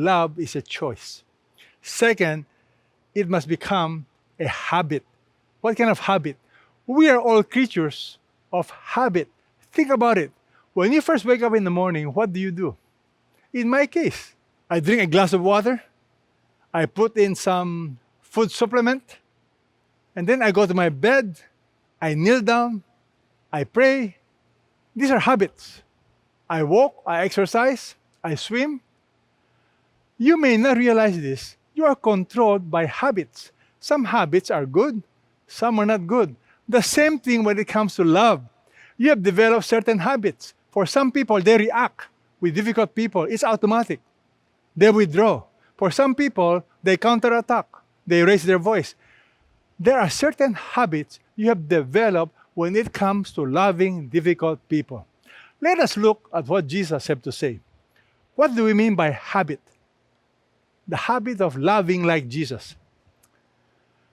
love is a choice. Second, it must become a habit. What kind of habit? We are all creatures of habit. Think about it. When you first wake up in the morning, what do? In my case, I drink a glass of water, I put in some food supplement, and then I go to my bed, I kneel down, I pray. These are habits. I walk, I exercise, I swim. You may not realize this. You are controlled by habits. Some habits are good, some are not good. The same thing when it comes to love. You have developed certain habits. For some people, they react with difficult people. It's automatic. They withdraw. For some people, they counterattack. They raise their voice. There are certain habits you have developed when it comes to loving difficult people. Let us look at what Jesus had to say. What do we mean by habit? The habit of loving like Jesus.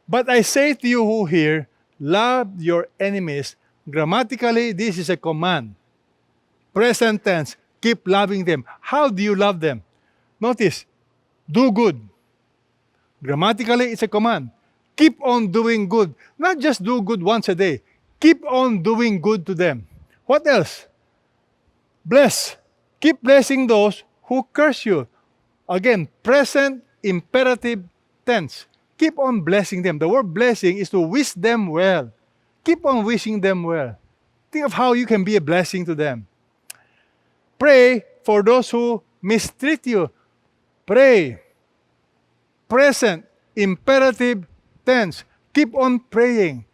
But I say to you who hear, love your enemies. Grammatically, this is a command. Present tense, keep loving them. How do you love them? Notice, do good. Grammatically, it's a command. Keep on doing good. Not just do good once a day. Keep on doing good to them. What else? Bless. Keep blessing those who curse you. Again, present imperative tense. Keep on blessing them. The word blessing is to wish them well. Keep on wishing them well. Think of how you can be a blessing to them. Pray for those who mistreat you. Pray. Present imperative tense. Keep on praying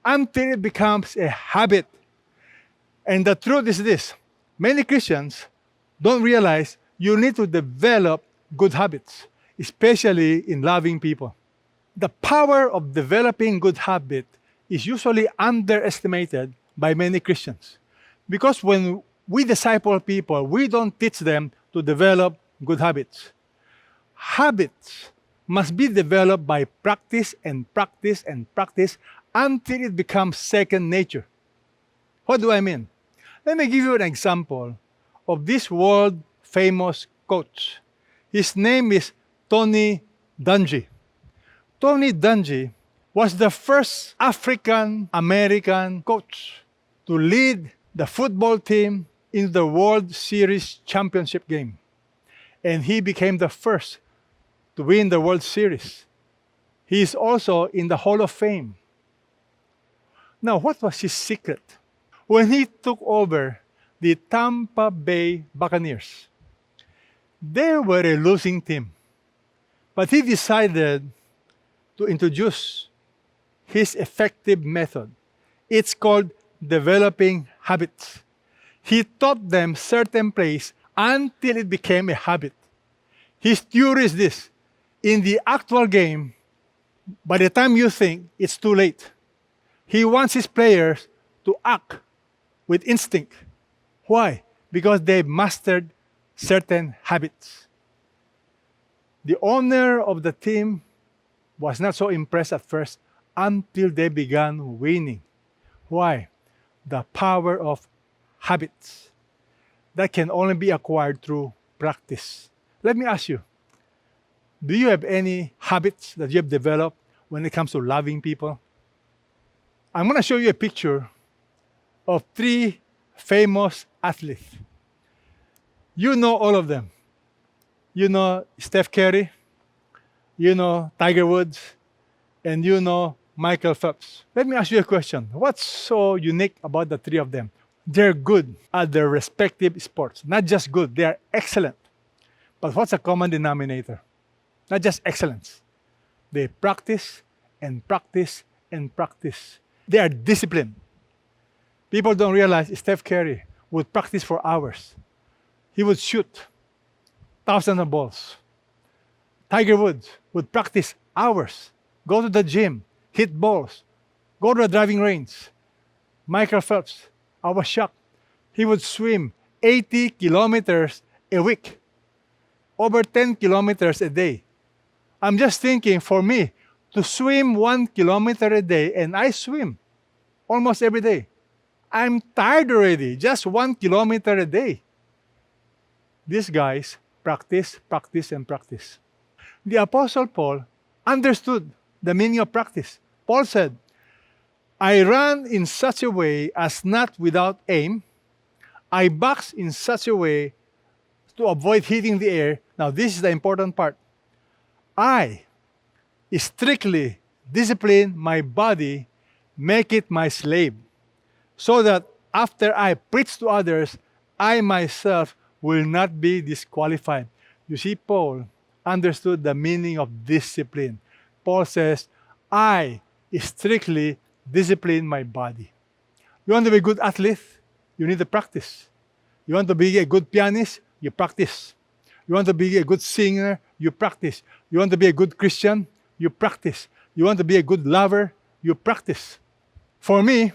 until it becomes a habit. And the truth is this. Many Christians don't realize you need to develop good habits, especially in loving people. The power of developing good habit is usually underestimated by many Christians. Because when we disciple people, we don't teach them to develop good habits. Habits must be developed by practice and practice and practice until it becomes second nature. What do I mean? Let me give you an example of this world-famous coach. His name is Tony Dungy. Tony Dungy was the first African-American coach to lead the football team in the World Series championship game. And he became the first to win the World Series. He is also in the Hall of Fame. Now, what was his secret? When he took over the Tampa Bay Buccaneers, they were a losing team. But he decided to introduce his effective method. It's called developing habits. He taught them certain plays until it became a habit. His theory is this. In the actual game, by the time you think, it's too late. He wants his players to act with instinct. Why? Because they've mastered certain habits. The owner of the team was not so impressed at first until they began winning. Why? The power of habits that can only be acquired through practice. Let me ask you, do you have any habits that you have developed when it comes to loving people? I'm going to show you a picture of 3 famous athletes. You know all of them. You know Steph Curry, you know Tiger Woods, and you know Michael Phelps. Let me ask you a question. What's so unique about the 3 of them? They're good at their respective sports. Not just good, they are excellent. But what's a common denominator? Not just excellence. They practice and practice and practice. They are disciplined. People don't realize Steph Curry would practice for hours. He would shoot thousands of balls. Tiger Woods would practice hours, go to the gym, hit balls, go to the driving range. Michael Phelps, I was shocked. He would swim 80 kilometers a week, over 10 kilometers a day. I'm just thinking, for me, to swim 1 kilometer a day, and I swim almost every day. I'm tired already, just 1 kilometer a day. These guys Practice, practice, and practice. The Apostle Paul understood the meaning of practice. Paul said, I run in such a way as not without aim. I box in such a way to avoid hitting the air. Now, this is the important part. I strictly discipline my body, make it my slave, so that after I preach to others, I myself will not be disqualified. You see, Paul understood the meaning of discipline. Paul says, I strictly discipline my body. You want to be a good athlete? You need to practice. You want to be a good pianist? You practice. You want to be a good singer? You practice. You want to be a good Christian? You practice. You want to be a good lover? You practice. For me,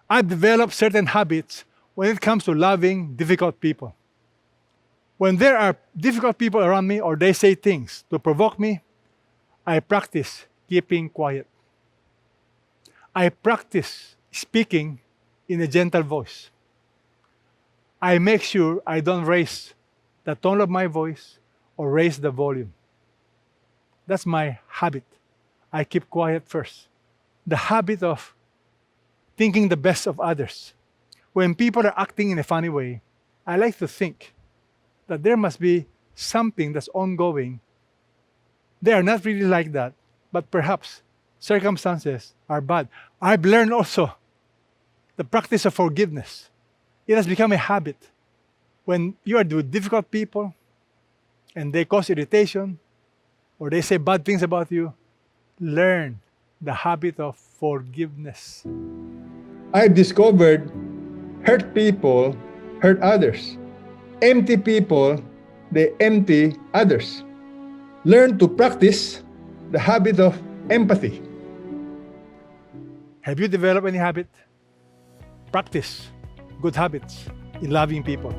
I've developed certain habits when it comes to loving difficult people. When there are difficult people around me or they say things to provoke me, I practice keeping quiet. I practice speaking in a gentle voice. I make sure I don't raise the tone of my voice or raise the volume. That's my habit. I keep quiet first. The habit of thinking the best of others. When people are acting in a funny way, I like to think that there must be something that's ongoing. They are not really like that, but perhaps circumstances are bad. I've learned also the practice of forgiveness. It has become a habit. When you are with difficult people and they cause irritation or they say bad things about you, learn the habit of forgiveness. I've discovered hurt people hurt others. Empty people, they empty others. Learn to practice the habit of empathy. Have you developed any habit? Practice good habits in loving people.